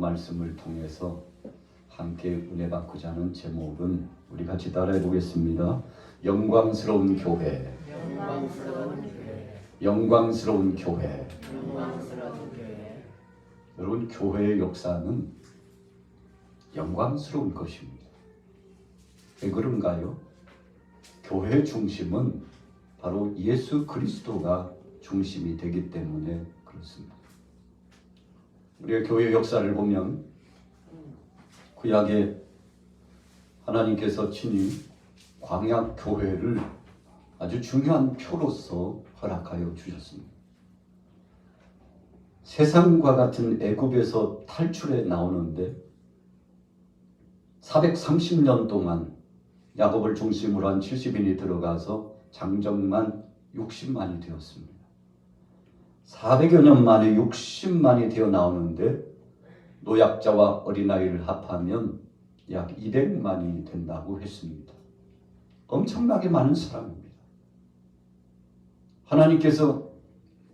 말씀을 통해서 함께 은혜 받고자 하는 제목은 우리 같이 따라해 보겠습니다. 영광스러운 교회. 영광스러운 교회. 영광스러운 교회. 영광스러운 교회. 여러분, 교회의 역사는 영광스러운 것입니다. 왜 그런가요? 교회의 중심은 바로 예수 그리스도가 중심이 되기 때문에 그렇습니다. 우리가 교회 역사를 보면 구약에 하나님께서 친히 광야 교회를 아주 중요한 표로서 허락하여 주셨습니다. 세상과 같은 애굽에서 탈출해 나오는데 430년 동안 야곱을 중심으로 한 70인이 들어가서 장정만 60만이 되었습니다. 400여 년 만에 60만이 되어 나오는데 노약자와 어린아이를 합하면 약 200만이 된다고 했습니다. 엄청나게 많은 사람입니다. 하나님께서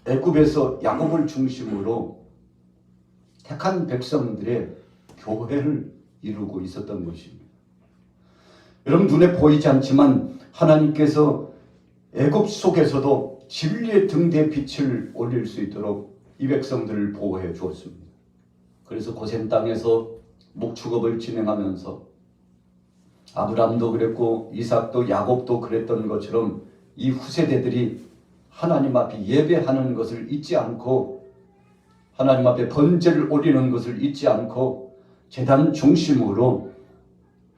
애굽에서 야곱을 중심으로 택한 백성들의 교회를 이루고 있었던 것입니다. 여러분, 눈에 보이지 않지만 하나님께서 애굽 속에서도 진리의 등대에 빛을 올릴 수 있도록 이 백성들을 보호해 주었습니다. 그래서 고센 땅에서 목축업을 진행하면서 아브라함도 그랬고 이삭도 야곱도 그랬던 것처럼 이 후세대들이 하나님 앞에 예배하는 것을 잊지 않고 하나님 앞에 번제를 올리는 것을 잊지 않고 제단 중심으로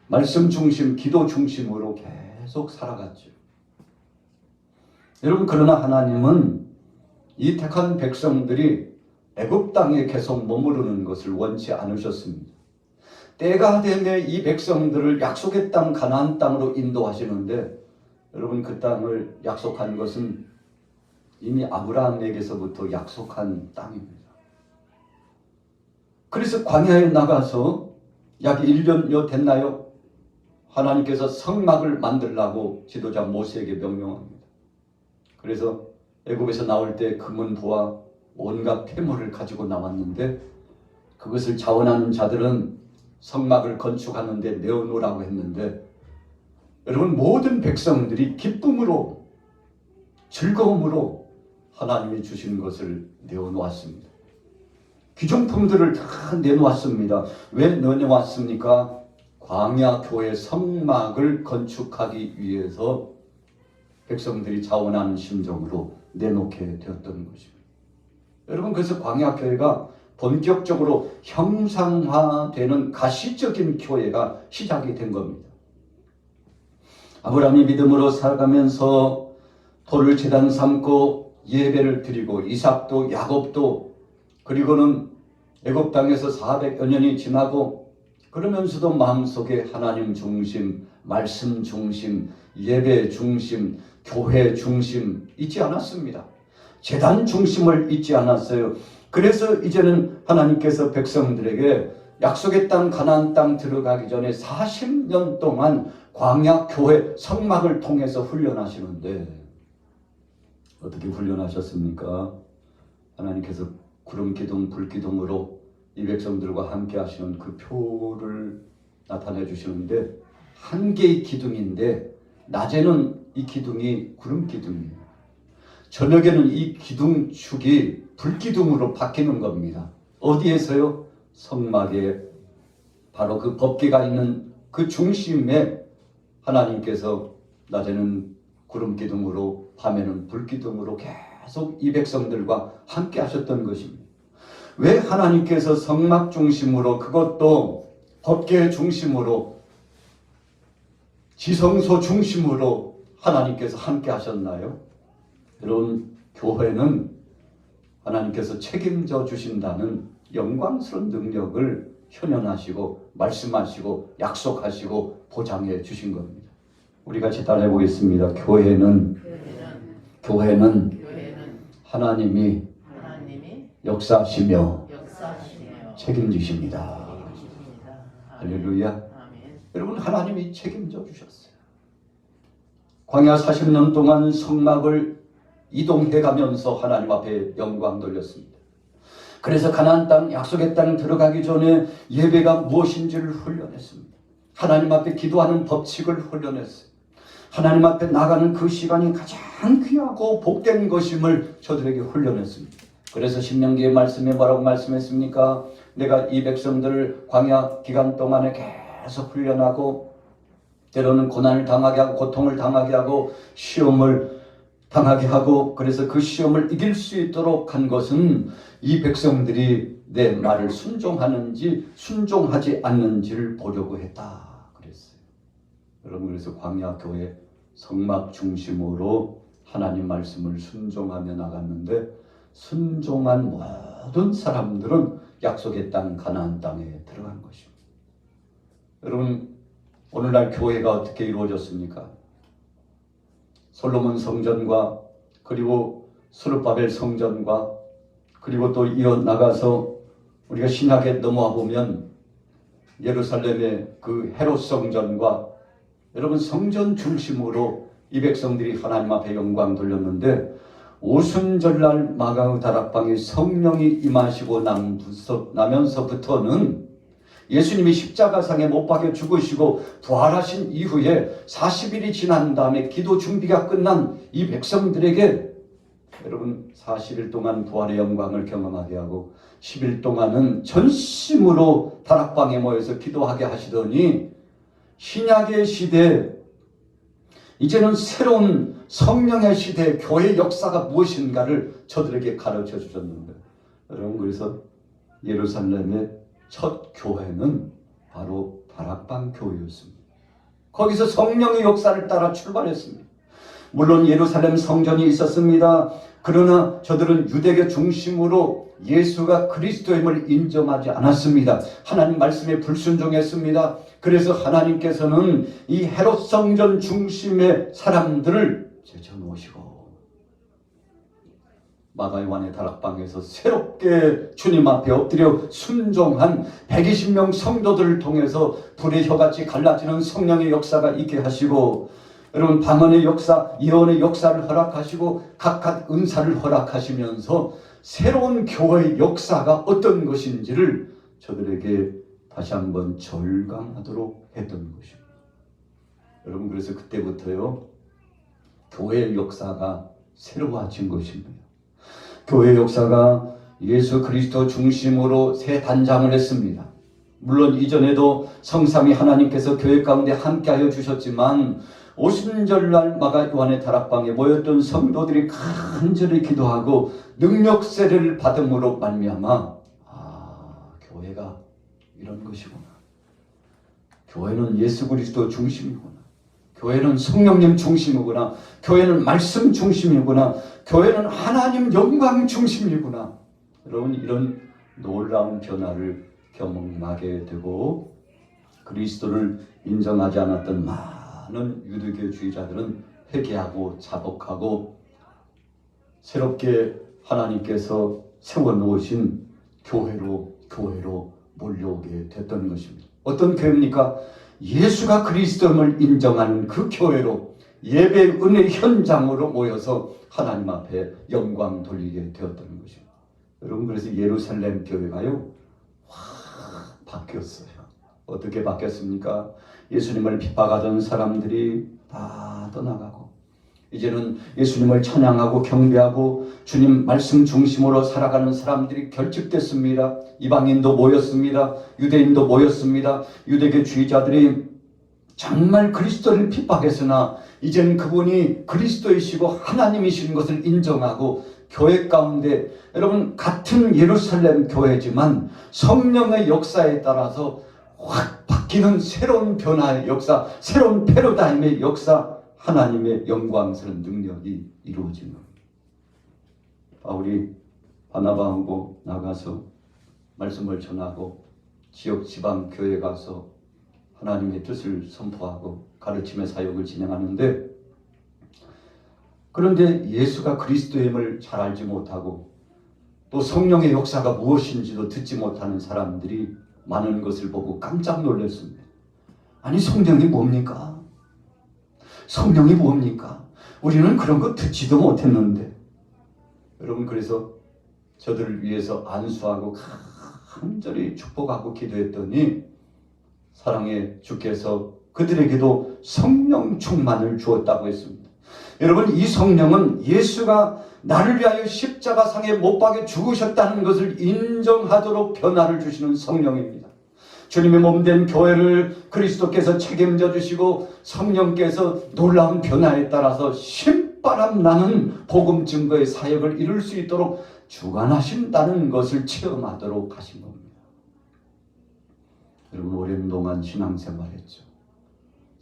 말씀 중심, 기도 중심으로 계속 살아갔죠. 여러분, 그러나 하나님은 이 택한 백성들이 애굽 땅에 계속 머무르는 것을 원치 않으셨습니다. 때가 되면 이 백성들을 약속의 땅 가나안 땅으로 인도하시는데 여러분, 그 땅을 약속한 것은 이미 아브라함에게서부터 약속한 땅입니다. 그래서 광야에 나가서 약 1년여 됐나요? 하나님께서 성막을 만들라고 지도자 모세에게 명령합니다. 그래서 애굽에서 나올 때 금은 부와 온갖 폐물을 가지고 나왔는데 그것을 자원하는 자들은 성막을 건축하는데 내어놓으라고 했는데 여러분, 모든 백성들이 기쁨으로 즐거움으로 하나님이 주신 것을 내어놓았습니다. 귀중품들을 다 내놓았습니다. 왜 내놓았습니까? 광야 교회 성막을 건축하기 위해서 백성들이 자원하는 심정으로 내놓게 되었던 것입니다. 여러분, 그래서 광야 교회가 본격적으로 형상화되는 가시적인 교회가 시작이 된 겁니다. 아브라함이 믿음으로 살아가면서 돌을 제단 삼고 예배를 드리고 이삭도 야곱도 그리고는 애굽 땅에서 400여 년이 지나고 그러면서도 마음속에 하나님 중심, 말씀 중심, 예배 중심, 교회 중심 잊지 않았습니다. 제단 중심을 잊지 않았어요. 그래서 이제는 하나님께서 백성들에게 약속의 땅 가나안 땅 들어가기 전에 40년 동안 광야 교회 성막을 통해서 훈련하시는데 어떻게 훈련하셨습니까? 하나님께서 구름 기둥, 불 기둥으로 이 백성들과 함께 하시는 그 표를 나타내 주시는데 한 개의 기둥인데 낮에는 이 기둥이 구름 기둥이에요. 저녁에는 이 기둥축이 불 기둥으로 바뀌는 겁니다. 어디에서요? 성막에 바로 그 법궤가 있는 그 중심에 하나님께서 낮에는 구름 기둥으로 밤에는 불 기둥으로 계속 이 백성들과 함께 하셨던 것입니다. 왜 하나님께서 성막 중심으로 그것도 법궤 중심으로 지성소 중심으로 하나님께서 함께 하셨나요? 여러분, 교회는 하나님께서 책임져 주신다는 영광스러운 능력을 현현하시고 말씀하시고 약속하시고 보장해 주신 겁니다. 우리 같이 따라해 보겠습니다. 교회는 하나님이 역사하시며 책임지십니다. 할렐루야. 여러분, 하나님이 책임져 주셨어요. 광야 40년 동안 성막을 이동해 가면서 하나님 앞에 영광 돌렸습니다. 그래서 가나안 땅, 약속의 땅 들어가기 전에 예배가 무엇인지를 훈련했습니다. 하나님 앞에 기도하는 법칙을 훈련했어요. 하나님 앞에 나가는 그 시간이 가장 귀하고 복된 것임을 저들에게 훈련했습니다. 그래서 신명기의 말씀에 뭐라고 말씀했습니까? 내가 이 백성들을 광야 기간 동안에 계속 훈련하고 때로는 고난을 당하게 하고 고통을 당하게 하고 시험을 당하게 하고, 그래서 그 시험을 이길 수 있도록 한 것은 이 백성들이 내 말을 순종하는지 순종하지 않는지를 보려고 했다 그랬어요. 여러분, 그래서 광야 교회 성막 중심으로 하나님 말씀을 순종하며 나갔는데, 순종한 모든 사람들은 약속의 땅 가나안 땅에 들어간 것입니다. 여러분, 오늘날 교회가 어떻게 이루어졌습니까? 솔로몬 성전과 그리고 스룹바벨 성전과 그리고 또 이어나가서 우리가 신약에 넘어와 보면 예루살렘의 그 헤롯 성전과, 여러분, 성전 중심으로 이 백성들이 하나님 앞에 영광 돌렸는데, 오순절날 마가의 다락방에 성령이 임하시고 나면서부터는 예수님이 십자가상에 못 박혀 죽으시고 부활하신 이후에 40일이 지난 다음에 기도 준비가 끝난 이 백성들에게, 여러분, 40일 동안 부활의 영광을 경험하게 하고 10일 동안은 전심으로 다락방에 모여서 기도하게 하시더니, 신약의 시대, 이제는 새로운 성령의 시대, 교회 역사가 무엇인가를 저들에게 가르쳐 주셨는데, 여러분, 그래서 예루살렘의 첫 교회는 바로 다락방 교회였습니다. 거기서 성령의 역사를 따라 출발했습니다. 물론 예루살렘 성전이 있었습니다. 그러나 저들은 유대교 중심으로 예수가 그리스도임을 인정하지 않았습니다. 하나님 말씀에 불순종했습니다. 그래서 하나님께서는 이 헤롯 성전 중심의 사람들을 제쳐놓으시고 마가 요한의 다락방에서 새롭게 주님 앞에 엎드려 순종한 120명 성도들을 통해서 불의 혀같이 갈라지는 성령의 역사가 있게 하시고, 여러분, 방언의 역사, 예언의 역사를 허락하시고 각각 은사를 허락하시면서 새로운 교회의 역사가 어떤 것인지를 저들에게 다시 한번 절감하도록 했던 것입니다. 여러분, 그래서 그때부터요, 교회의 역사가 새로워진 것입니다. 교회 역사가 예수 그리스도 중심으로 새 단장을 했습니다. 물론 이전에도 성삼위 하나님께서 교회 가운데 함께하여 주셨지만, 오순절날 마가 요한의 다락방에 모였던 성도들이 간절히 기도하고 능력 세례를 받음으로 말미암아, 교회가 이런 것이구나. 교회는 예수 그리스도 중심이구나. 교회는 성령님 중심이구나. 교회는 말씀 중심이구나. 교회는 하나님 영광 중심이구나. 여러분, 이런 놀라운 변화를 경험하게 되고, 그리스도를 인정하지 않았던 많은 유대교주의자들은 회개하고 자복하고 새롭게 하나님께서 세워놓으신 교회로 몰려오게 됐던 것입니다. 어떤 교회입니까? 예수가 그리스도임을 인정하는 그 교회로, 예배 은혜 현장으로 모여서 하나님 앞에 영광 돌리게 되었던 것입니다. 여러분, 그래서 예루살렘 교회가요, 확 바뀌었어요. 어떻게 바뀌었습니까? 예수님을 핍박하던 사람들이 다 떠나가고, 이제는 예수님을 찬양하고 경배하고 주님 말씀 중심으로 살아가는 사람들이 결집됐습니다. 이방인도 모였습니다. 유대인도 모였습니다. 유대교 주의자들이 정말 그리스도를 핍박했으나 이제는 그분이 그리스도이시고 하나님이신 것을 인정하고, 교회 가운데, 여러분, 같은 예루살렘 교회지만 성령의 역사에 따라서 확 바뀌는 새로운 변화의 역사, 새로운 패러다임의 역사, 하나님의 영광스러운 능력이 이루어지는 겁니다. 바울이 바나바하고 나가서 말씀을 전하고 지역 지방 교회 가서 하나님의 뜻을 선포하고 가르침의 사역을 진행하는데, 그런데 예수가 그리스도임을 잘 알지 못하고 또 성령의 역사가 무엇인지도 듣지 못하는 사람들이 많은 것을 보고 깜짝 놀랐습니다. 아니, 성령이 뭡니까? 성령이 뭡니까? 우리는 그런 거 듣지도 못했는데. 여러분, 그래서 저들을 위해서 안수하고 간절히 축복하고 기도했더니 사랑의 주께서 그들에게도 성령 충만을 주었다고 했습니다. 여러분, 이 성령은 예수가 나를 위하여 십자가상에 못 박혀 죽으셨다는 것을 인정하도록 변화를 주시는 성령입니다. 주님의 몸된 교회를 그리스도께서 책임져 주시고 성령께서 놀라운 변화에 따라서 신바람 나는 복음 증거의 사역을 이룰 수 있도록 주관하신다는 것을 체험하도록 하신 겁니다. 여러분, 오랜 동안 신앙생활했죠.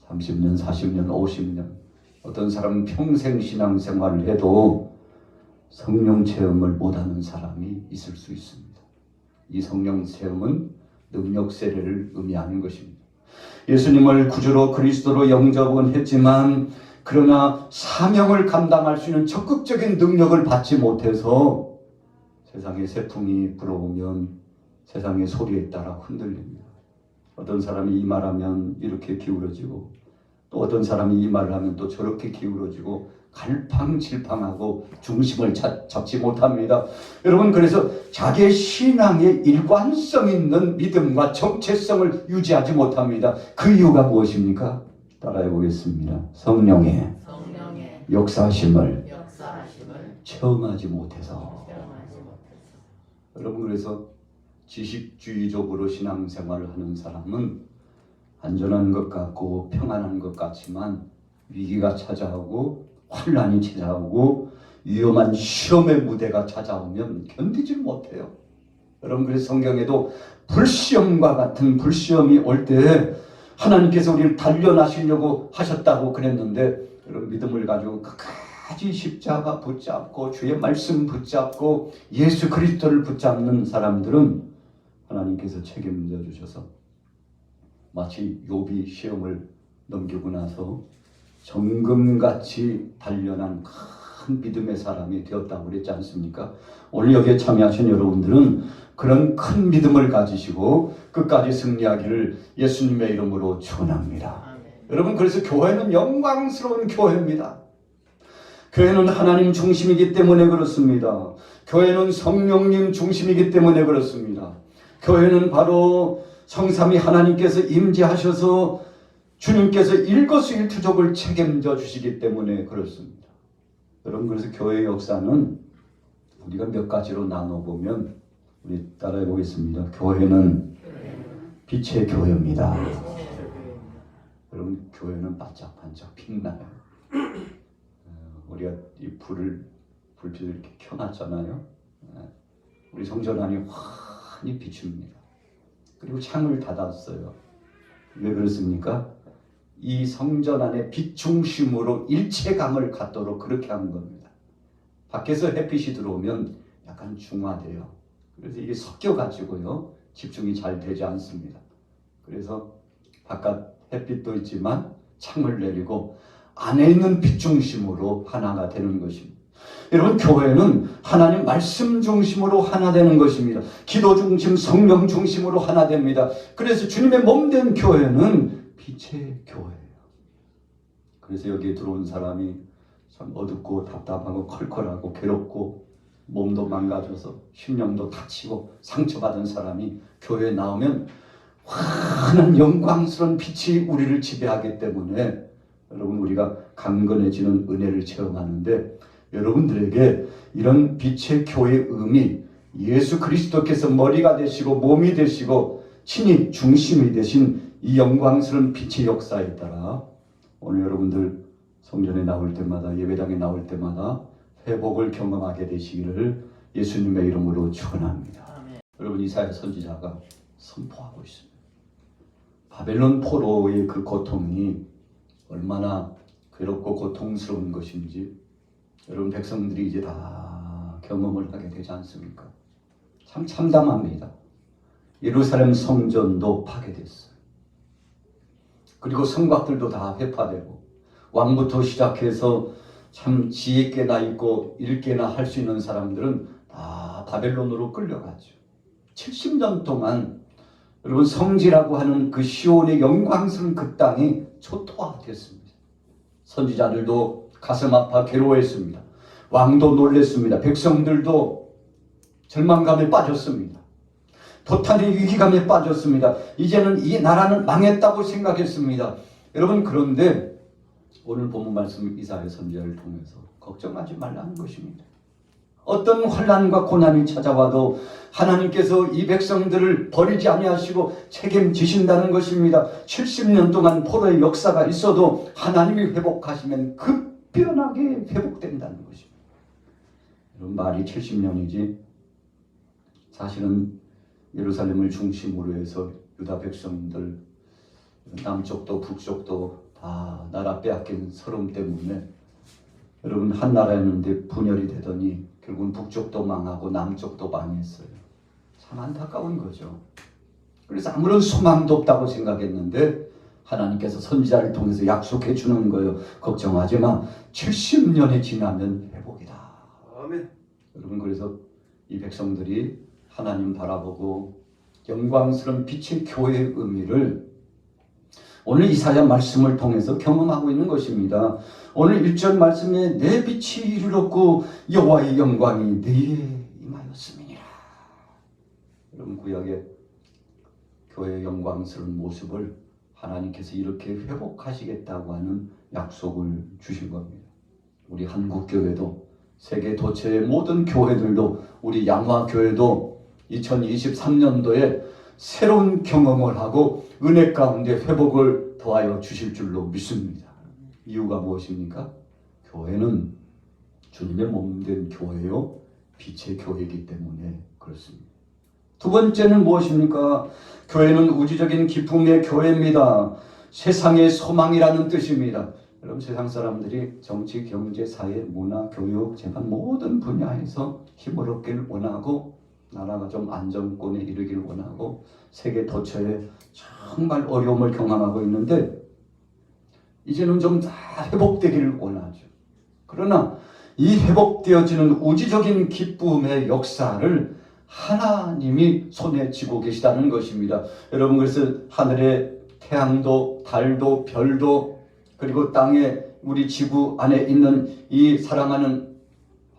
30년, 40년, 50년. 어떤 사람은 평생 신앙생활을 해도 성령 체험을 못하는 사람이 있을 수 있습니다. 이 성령 체험은 능력 세례를 의미하는 것입니다. 예수님을 구주로 그리스도로 영접은 했지만 그러나 사명을 감당할 수 있는 적극적인 능력을 받지 못해서 세상의 세풍이 불어오면 세상의 소리에 따라 흔들립니다. 어떤 사람이 이 말하면 이렇게 기울어지고 또 어떤 사람이 이 말을 하면 또 저렇게 기울어지고 갈팡질팡하고 중심을 잡지 못합니다. 여러분, 그래서 자기의 신앙의 일관성 있는 믿음과 정체성을 유지하지 못합니다. 그 이유가 무엇입니까? 따라해 보겠습니다. 성령의 역사하심을 체험하지 못해서. 여러분, 그래서 지식주의적으로 신앙생활을 하는 사람은 안전한 것 같고 평안한 것 같지만 위기가 찾아오고 환란이 찾아오고 위험한 시험의 무대가 찾아오면 견디지 못해요. 여러분, 그래서 성경에도 불시험과 같은 불시험이 올 때 하나님께서 우리를 단련하시려고 하셨다고 그랬는데, 여러분, 믿음을 가지고 끝까지 십자가 붙잡고 주의 말씀 붙잡고 예수 그리스도를 붙잡는 사람들은 하나님께서 책임져 주셔서 마치 욥이 시험을 넘기고 나서 정금같이 단련한 큰 믿음의 사람이 되었다고 그랬지 않습니까? 오늘 여기에 참여하신 여러분들은 그런 큰 믿음을 가지시고 끝까지 승리하기를 예수님의 이름으로 축원합니다. 여러분, 그래서 교회는 영광스러운 교회입니다. 교회는 하나님 중심이기 때문에 그렇습니다. 교회는 성령님 중심이기 때문에 그렇습니다. 교회는 바로 성삼위 하나님께서 임재하셔서 주님께서 일거수일투족을 책임져 주시기 때문에 그렇습니다. 여러분, 그래서 교회의 역사는 우리가 몇 가지로 나눠보면 우리 따라해 보겠습니다. 교회는 빛의 교회입니다. 여러분, 교회는 반짝반짝 빛나요. 우리가 이 불빛을 이렇게 켜놨잖아요. 우리 성전 안이 환히 비춥니다. 그리고 창을 닫았어요. 왜 그렇습니까? 이 성전 안에 빛 중심으로 일체감을 갖도록 그렇게 한 겁니다. 밖에서 햇빛이 들어오면 약간 중화돼요. 그래서 이게 섞여가지고요, 집중이 잘 되지 않습니다. 그래서 바깥 햇빛도 있지만 창을 내리고 안에 있는 빛 중심으로 하나가 되는 것입니다. 여러분, 교회는 하나님 말씀 중심으로 하나 되는 것입니다. 기도 중심, 성령 중심으로 하나 됩니다. 그래서 주님의 몸된 교회는 빛의 교회예요. 그래서 여기에 들어온 사람이 참 어둡고 답답하고 컬컬하고 괴롭고 몸도 망가져서 심령도 다치고 상처받은 사람이 교회에 나오면 환한 영광스러운 빛이 우리를 지배하기 때문에 여러분, 우리가 강건해지는 은혜를 체험하는데, 여러분들에게 이런 빛의 교회의 의미, 예수 그리스도께서 머리가 되시고 몸이 되시고 친히 중심이 되신 이 영광스러운 빛의 역사에 따라 오늘 여러분들 성전에 나올 때마다, 예배당에 나올 때마다 회복을 경험하게 되시기를 예수님의 이름으로 축원합니다. 여러분, 이사야 선지자가 선포하고 있습니다. 바벨론 포로의 그 고통이 얼마나 괴롭고 고통스러운 것인지 여러분, 백성들이 이제 다 경험을 하게 되지 않습니까? 참 참담합니다. 예루살렘 성전도 파괴됐어요. 그리고 성곽들도 다 회파되고 왕부터 시작해서 참 지혜께나 있고 일께나 할 수 있는 사람들은 다 바벨론으로 끌려가죠. 70년 동안 여러분, 성지라고 하는 그 시온의 영광스러운 그 땅이 초토화됐습니다. 선지자들도 가슴 아파 괴로워했습니다. 왕도 놀랬습니다. 백성들도 절망감에 빠졌습니다. 도탄의 위기감에 빠졌습니다. 이제는 이 나라는 망했다고 생각했습니다. 여러분, 그런데 오늘 본문 말씀 이사야 선지자를 통해서 걱정하지 말라는 것입니다. 어떤 환난과 고난이 찾아와도 하나님께서 이 백성들을 버리지 아니하시고 책임지신다는 것입니다. 70년 동안 포로의 역사가 있어도 하나님이 회복하시면 급변하게 회복된다는 것입니다. 여러분, 말이 70년이지 사실은 예루살렘을 중심으로 해서 유다 백성들 남쪽도 북쪽도 다 나라 빼앗긴 서름 때문에 여러분 한 나라였는데 분열이 되더니 결국은 북쪽도 망하고 남쪽도 망했어요. 참 안타까운 거죠. 그래서 아무런 소망도 없다고 생각했는데 하나님께서 선지자를 통해서 약속해 주는 거예요. 걱정하지 마. 70년이 지나면 회복이다. 아멘. 여러분, 그래서 이 백성들이 하나님 바라보고 영광스러운 빛의 교회의 의미를 오늘 이사야 말씀을 통해서 경험하고 있는 것입니다. 오늘 1절 말씀에 내 빛이 이르렀고 여호와의 영광이 내게 임하였음이니라. 여러분, 구약의 교회의 영광스러운 모습을 하나님께서 이렇게 회복하시겠다고 하는 약속을 주신 겁니다. 우리 한국교회도 세계 도처의 모든 교회들도 우리 양화교회도 2023년도에 새로운 경험을 하고 은혜 가운데 회복을 더하여 주실 줄로 믿습니다. 이유가 무엇입니까? 교회는 주님의 몸된 교회요, 빛의 교회이기 때문에 그렇습니다. 두 번째는 무엇입니까? 교회는 우주적인 기쁨의 교회입니다. 세상의 소망이라는 뜻입니다. 여러분, 세상 사람들이 정치, 경제, 사회, 문화, 교육, 재판 모든 분야에서 힘을 얻기를 원하고 나라가 좀 안정권에 이르기를 원하고 세계 도처에 정말 어려움을 경험하고 있는데 이제는 좀 다 회복되기를 원하죠. 그러나 이 회복되어지는 우주적인 기쁨의 역사를 하나님이 손에 쥐고 계시다는 것입니다. 여러분, 그래서 하늘의 태양도 달도 별도 그리고 땅에 우리 지구 안에 있는 이 사랑하는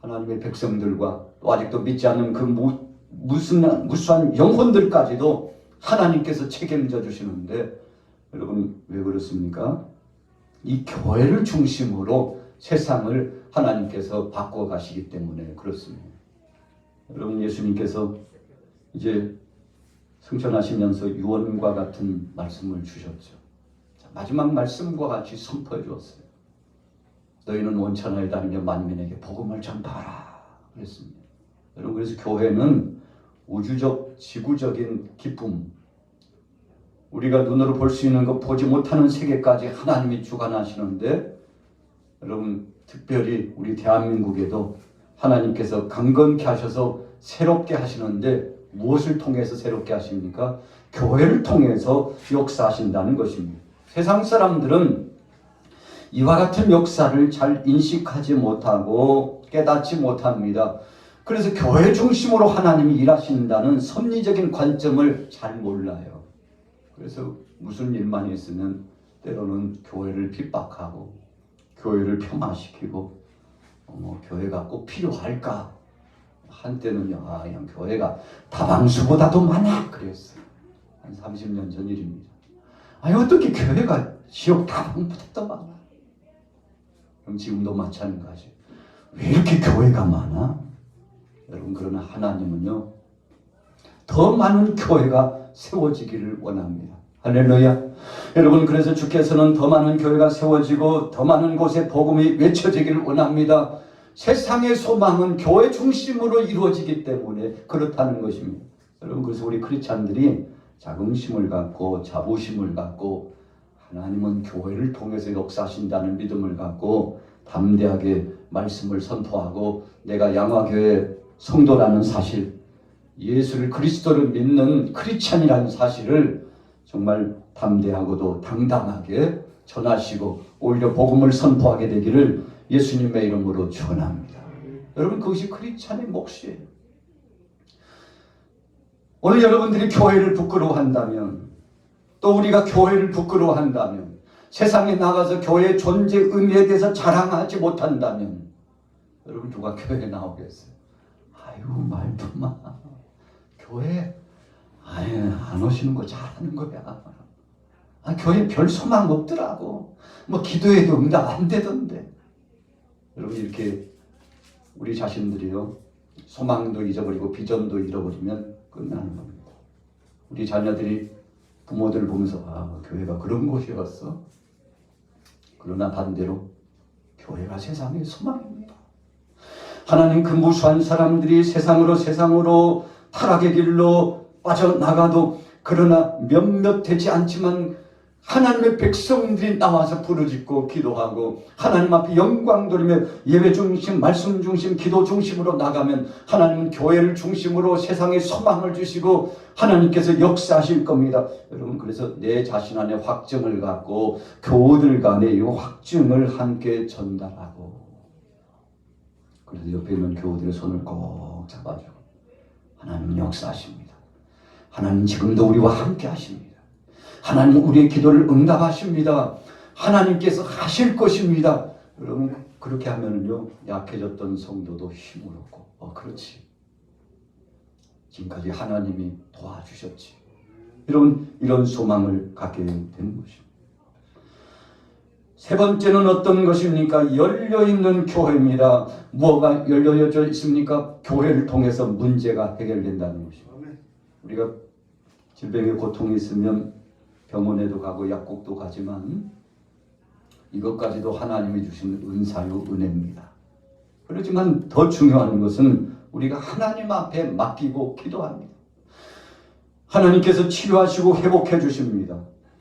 하나님의 백성들과 또 아직도 믿지 않는 그 무수한 영혼들까지도 하나님께서 책임져 주시는데 여러분, 왜 그렇습니까? 이 교회를 중심으로 세상을 하나님께서 바꿔가시기 때문에 그렇습니다. 여러분, 예수님께서 이제 승천하시면서 유언과 같은 말씀을 주셨죠. 마지막 말씀과 같이 선포해 주었어요. 너희는 원천하에 다니며 만민에게 복음을 전파하라 그랬습니다. 여러분, 그래서 교회는 우주적, 지구적인 기쁨, 우리가 눈으로 볼 수 있는 것, 보지 못하는 세계까지 하나님이 주관하시는데 여러분, 특별히 우리 대한민국에도 하나님께서 강건케 하셔서 새롭게 하시는데 무엇을 통해서 새롭게 하십니까? 교회를 통해서 역사하신다는 것입니다. 세상 사람들은 이와 같은 역사를 잘 인식하지 못하고 깨닫지 못합니다. 그래서 교회 중심으로 하나님이 일하신다는 섭리적인 관점을 잘 몰라요. 그래서 무슨 일만 있으면 때로는 교회를 핍박하고 교회를 폄하시키고 교회가 꼭 필요할까? 한때는요, 그냥 교회가 다방수보다도 많아 그랬어요. 한 30년 전 일입니다. 아니, 어떻게 교회가 지역 다방보다 더 많아? 그럼 지금도 마찬가지. 왜 이렇게 교회가 많아? 여러분, 그러나 하나님은요, 더 많은 교회가 세워지기를 원합니다. 할렐루야. 여러분, 그래서 주께서는 더 많은 교회가 세워지고 더 많은 곳에 복음이 외쳐지기를 원합니다. 세상의 소망은 교회 중심으로 이루어지기 때문에 그렇다는 것입니다. 여러분, 그래서 우리 크리스찬들이 자긍심을 갖고 자부심을 갖고 하나님은 교회를 통해서 역사하신다는 믿음을 갖고 담대하게 말씀을 선포하고 내가 양화교회 성도라는 사실, 예수를 그리스도를 믿는 크리스찬이라는 사실을 정말 담대하고도 당당하게 전하시고 오히려 복음을 선포하게 되기를 예수님의 이름으로 축원합니다. 여러분, 그것이 크리스찬의 몫이에요. 오늘 여러분들이 교회를 부끄러워한다면, 또 우리가 교회를 부끄러워한다면, 세상에 나가서 교회의 존재 의미에 대해서 자랑하지 못한다면 여러분, 누가 교회에 나오겠어요? 아유 말도 마. 교회 안 오시는 거 잘하는 거야. 교회 별 소망 없더라고. 뭐 기도해도 응답 안 되던데. 여러분 이렇게 우리 자신들이요 소망도 잊어버리고 비전도 잃어버리면 끝나는 겁니다. 우리 자녀들이 부모들 보면서 교회가 그런 곳이었어. 그러나 반대로 교회가 세상의 소망입니다. 하나님 그 무수한 사람들이 세상으로 타락의 길로 빠져나가도 그러나 몇몇 되지 않지만 하나님의 백성들이 나와서 부르짖고 기도하고 하나님 앞에 영광 돌리며 예배 중심, 말씀 중심, 기도 중심으로 나가면 하나님은 교회를 중심으로 세상에 소망을 주시고 하나님께서 역사하실 겁니다. 여러분 그래서 내 자신 안에 확증을 갖고 교우들 간에 이 확증을 함께 전달하고 그래서 옆에 있는 교우들의 손을 꼭 잡아주고 하나님은 역사하십니다. 하나님 지금도 우리와 함께 하십니다. 하나님 우리의 기도를 응답하십니다. 하나님께서 하실 것입니다. 여러분 그렇게 하면요 약해졌던 성도도 힘을 얻고 그렇지. 지금까지 하나님이 도와주셨지. 여러분 이런 소망을 갖게 된 것입니다. 세 번째는 어떤 것입니까? 열려있는 교회입니다. 뭐가 열려져 있습니까? 교회를 통해서 문제가 해결된다는 것입니다. 우리가 질병의 고통이 있으면 병원에도 가고 약국도 가지만 이것까지도 하나님이 주신 은사요 은혜입니다. 그렇지만 더 중요한 것은 우리가 하나님 앞에 맡기고 기도합니다. 하나님께서 치료하시고 회복해 주십니다.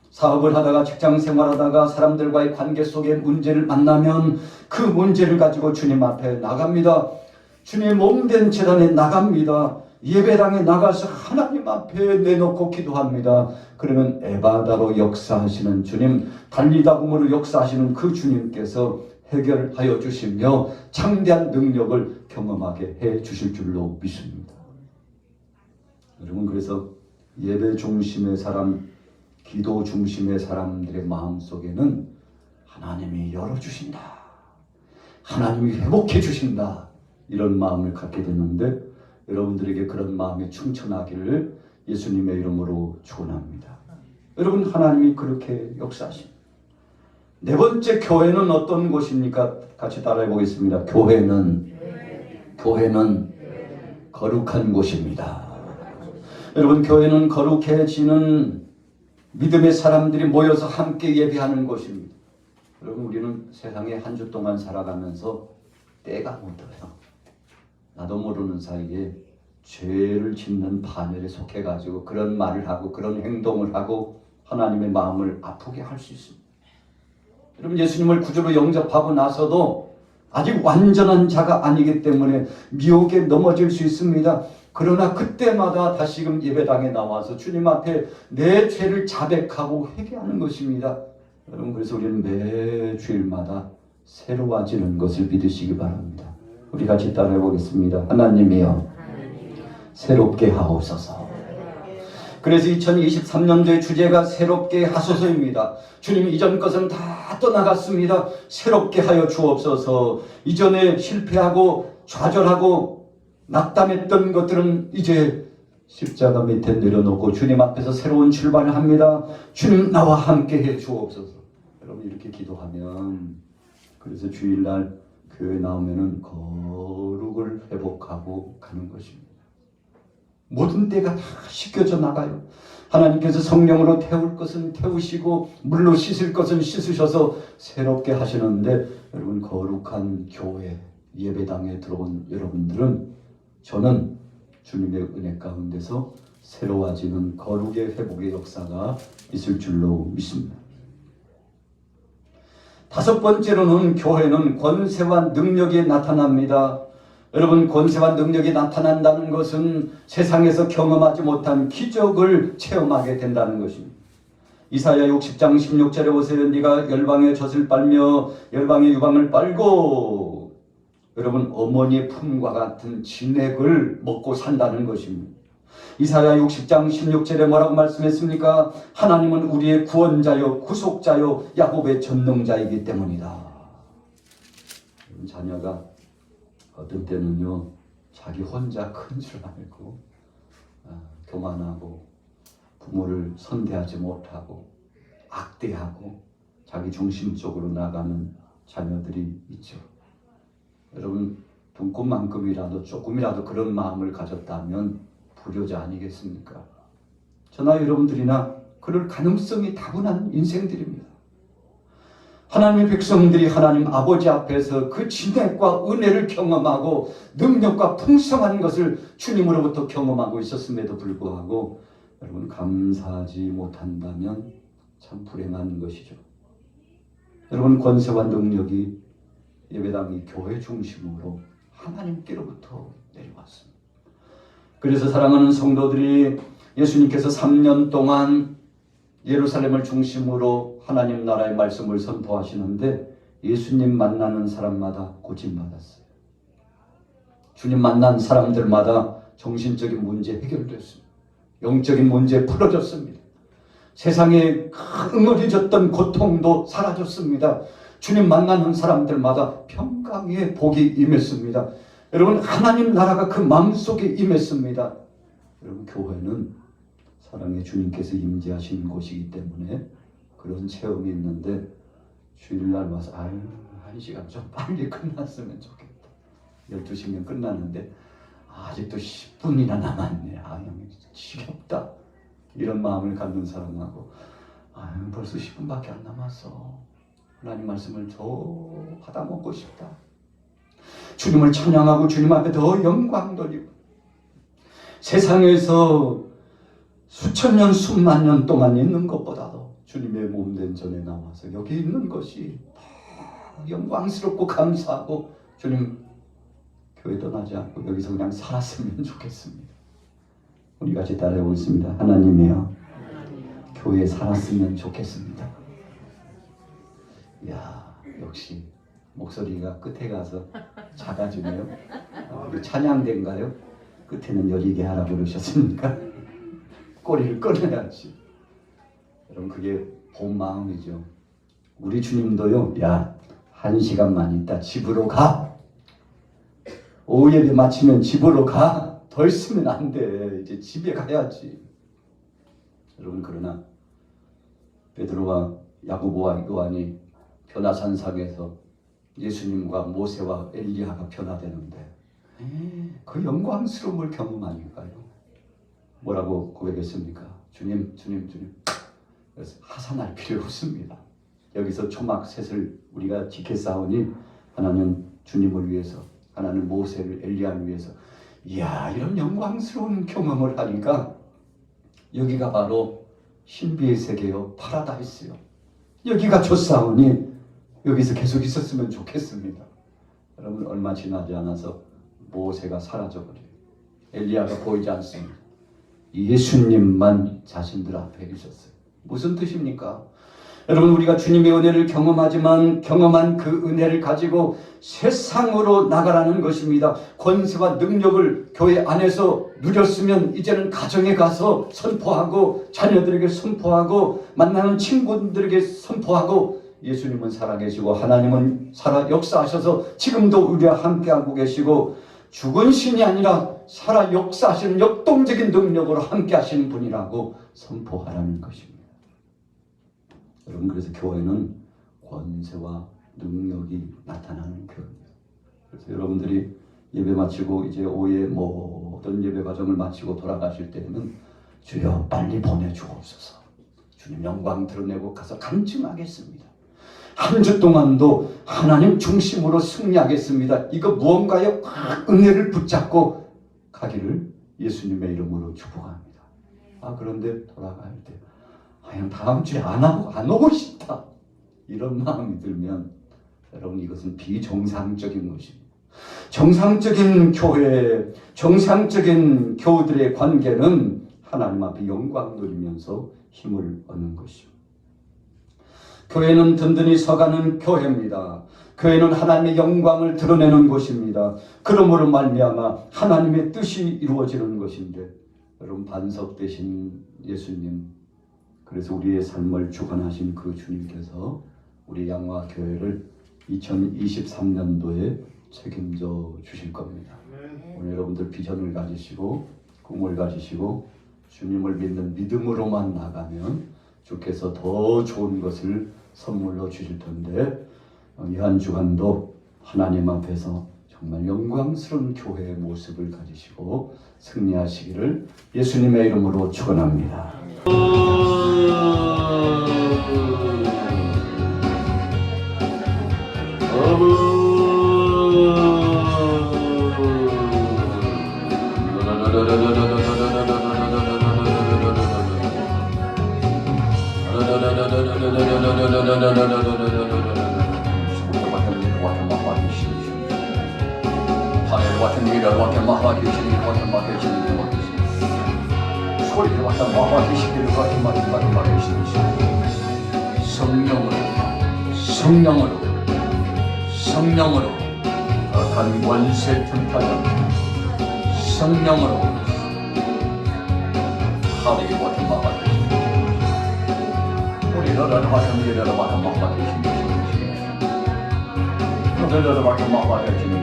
사업을 하다가 직장 생활하다가 사람들과의 관계 속에 문제를 만나면 그 문제를 가지고 주님 앞에 나갑니다. 주님의 몸된 재단에 나갑니다. 예배당에 나가서 하나님 앞에 내놓고 기도합니다. 그러면 에바다로 역사하시는 주님, 달리다금으로 역사하시는 그 주님께서 해결하여 주시며 창대한 능력을 경험하게 해 주실 줄로 믿습니다. 여러분 그래서 예배 중심의 사람, 기도 중심의 사람들의 마음속에는 하나님이 열어주신다. 하나님이 회복해 주신다. 이런 마음을 갖게 됐는데 여러분들에게 그런 마음이 충천하기를 예수님의 이름으로 축원합니다. 여러분 하나님이 그렇게 역사하십니다. 네 번째 교회는 어떤 곳입니까? 같이 따라해 보겠습니다. 교회는 거룩한 곳입니다. 여러분 교회는 거룩해지는 믿음의 사람들이 모여서 함께 예배하는 곳입니다. 여러분 우리는 세상에 한 주 동안 살아가면서 때가 묻어요. 나도 모르는 사이에 죄를 짓는 반열에 속해가지고 그런 말을 하고 그런 행동을 하고 하나님의 마음을 아프게 할 수 있습니다. 여러분 예수님을 구주로 영접하고 나서도 아직 완전한 자가 아니기 때문에 미혹에 넘어질 수 있습니다. 그러나 그때마다 다시금 예배당에 나와서 주님 앞에 내 죄를 자백하고 회개하는 것입니다. 여러분 그래서 우리는 매 주일마다 새로워지는 것을 믿으시기 바랍니다. 우리 같이 따라해 보겠습니다. 하나님이여 새롭게 하옵소서. 그래서 2023년도의 주제가 새롭게 하소서입니다. 주님 이전 것은 다 떠나갔습니다. 새롭게 하여 주옵소서. 이전에 실패하고 좌절하고 낙담했던 것들은 이제 십자가 밑에 내려놓고 주님 앞에서 새로운 출발을 합니다. 주님 나와 함께 해 주옵소서. 여러분 이렇게 기도하면 그래서 주일날 교회 나오면은 거룩을 회복하고 가는 것입니다. 모든 때가 다 씻겨져 나가요. 하나님께서 성령으로 태울 것은 태우시고 물로 씻을 것은 씻으셔서 새롭게 하시는데 여러분 거룩한 교회 예배당에 들어온 여러분들은 저는 주님의 은혜 가운데서 새로워지는 거룩의 회복의 역사가 있을 줄로 믿습니다. 다섯 번째로는 교회는 권세와 능력이 나타납니다. 여러분 권세와 능력이 나타난다는 것은 세상에서 경험하지 못한 기적을 체험하게 된다는 것입니다. 이사야 60장 16절에 보세요. 네가 열방의 젖을 빨며 열방의 유방을 빨고 여러분 어머니의 품과 같은 진액을 먹고 산다는 것입니다. 이사야 60장 16절에 뭐라고 말씀했습니까? 하나님은 우리의 구원자요 구속자요 야곱의 전능자이기 때문이다. 자녀가 어떤 때는요 자기 혼자 큰 줄 알고 교만하고 부모를 선대하지 못하고 악대하고 자기 중심적으로 나가는 자녀들이 있죠. 여러분 돈꽃만큼이라도 조금이라도 그런 마음을 가졌다면 불효자 아니겠습니까? 저나 여러분들이나 그럴 가능성이 다분한 인생들입니다. 하나님의 백성들이 하나님 아버지 앞에서 그 진액과 은혜를 경험하고 능력과 풍성한 것을 주님으로부터 경험하고 있었음에도 불구하고 여러분 감사하지 못한다면 참 불행한 것이죠. 여러분 권세와 능력이 예배당 이 교회 중심으로 하나님께로부터 내려왔습니다. 그래서 사랑하는 성도들이 예수님께서 3년 동안 예루살렘을 중심으로 하나님 나라의 말씀을 선포하시는데 예수님 만나는 사람마다 고침받았어요. 주님 만난 사람들마다 정신적인 문제 해결됐습니다. 영적인 문제 풀어졌습니다. 세상에 응어리졌던 고통도 사라졌습니다. 주님 만나는 사람들마다 평강의 복이 임했습니다. 여러분 하나님 나라가 그 마음속에 임했습니다. 여러분 교회는 사랑의 주님께서 임재하시는 곳이기 때문에 그런 체험이 있는데 주일날 와서 한 시간 좀 빨리 끝났으면 좋겠다. 12시면 끝났는데 아직도 10분이나 남았네. 지겹다. 이런 마음을 갖는 사람하고 벌써 10분밖에 안 남았어. 하나님 말씀을 더 받아먹고 싶다. 주님을 찬양하고 주님 앞에 더 영광 돌리고 세상에서 수천 년, 수만 년 동안 있는 것보다도 주님의 몸된 전에 나와서 여기 있는 것이 더 영광스럽고 감사하고 주님 교회 떠나지 않고 여기서 그냥 살았으면 좋겠습니다. 우리 같이 따라하고 있습니다. 하나님이여 교회에 살았으면 좋겠습니다. 이야 역시 목소리가 끝에 가서 작아지네요. 찬양대인가요? 끝에는 여리게 하라고 그러셨습니까? 꼬리를 꺼내야지. 여러분 그게 본 마음이죠. 우리 주님도요. 1시간만 있다 집으로 가. 오후 예배 마치면 집으로 가. 더 있으면 안 돼. 이제 집에 가야지. 여러분 그러나 베드로와 야고보와 요한이 변화산상에서 예수님과 모세와 엘리야가 변화되는데 그 영광스러움을 경험하니까요. 뭐라고 고백했습니까? 주님. 그래서 하산할 필요 없습니다. 여기서 초막셋을 우리가 지켰사오니 하나는 주님을 위해서, 하나는 모세를 엘리야를 위해서. 이런 영광스러운 경험을 하니까 여기가 바로 신비의 세계요, 파라다이스요. 여기가 좋사오니 여기서 계속 있었으면 좋겠습니다. 여러분 얼마 지나지 않아서 모세가 사라져버려요. 엘리야가 보이지 않습니다. 예수님만 자신들 앞에 계셨어요. 무슨 뜻입니까? 여러분 우리가 주님의 은혜를 경험하지만 경험한 그 은혜를 가지고 세상으로 나가라는 것입니다. 권세와 능력을 교회 안에서 누렸으면 이제는 가정에 가서 선포하고 자녀들에게 선포하고 만나는 친구들에게 선포하고 예수님은 살아계시고 하나님은 살아 역사하셔서 지금도 우리와 함께하고 계시고 죽은 신이 아니라 살아 역사하시는 역동적인 능력으로 함께하시는 분이라고 선포하라는 것입니다. 여러분 그래서 교회는 권세와 능력이 나타나는 교회입니다. 그래서 여러분들이 예배 마치고 이제 오후에 모든 예배 과정을 마치고 돌아가실 때는 주여 빨리 보내주옵소서. 주님 영광 드러내고 가서 간증하겠습니다. 한 주 동안도 하나님 중심으로 승리하겠습니다. 이거 무언가요? 은혜를 붙잡고 가기를 예수님의 이름으로 축복합니다. 그런데 돌아갈 때 그냥 다음 주에 안 오고 싶다. 이런 마음이 들면 여러분 이것은 비정상적인 것입니다. 정상적인 교회, 정상적인 교우들의 관계는 하나님 앞에 영광 누리면서 힘을 얻는 것이죠. 교회는 든든히 서가는 교회입니다. 교회는 하나님의 영광을 드러내는 곳입니다. 그러므로 말미암아 하나님의 뜻이 이루어지는 것인데 여러분 반석 되신 예수님, 그래서 우리의 삶을 주관하신 그 주님께서 우리 양화교회를 2023년도에 책임져 주실 겁니다. 오늘 여러분들 비전을 가지시고 꿈을 가지시고 주님을 믿는 믿음으로만 나가면 주께서 더 좋은 것을 선물로 주실 텐데 이 한 주간도 하나님 앞에서 정말 영광스러운 교회의 모습을 가지시고 승리하시기를 예수님의 이름으로 축원합니다. 성령으로 악한 원세 틈타자 성령으로 하늘이 같은 마가 되시니 우리를 같은 일을 같은 마가 되시니 우리를 같은 마가 되시니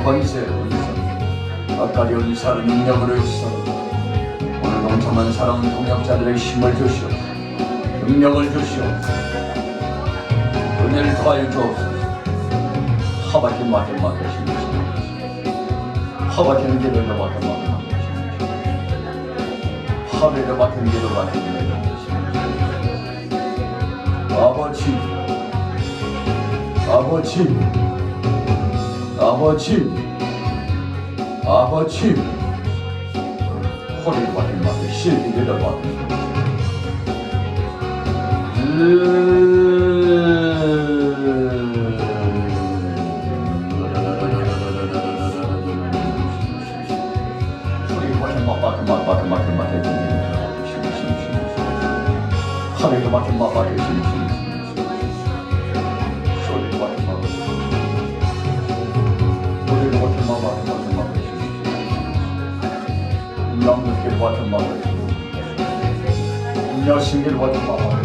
권세 아까리 은사를 능력으로 있어 오늘 농참한 사랑은 동역자들의 힘을 주시오 능력을 주시오 은혜를 더하여 주옵소서 하박힌 막힌 하박히는 길을 막힌 하늘에 막힌 길을 막힌 아버지 허리를 막힌 실기를 막힌 하늘에 막힌 영능길 같은 마음을 여신길 같은 마음을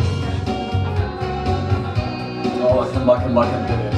막힌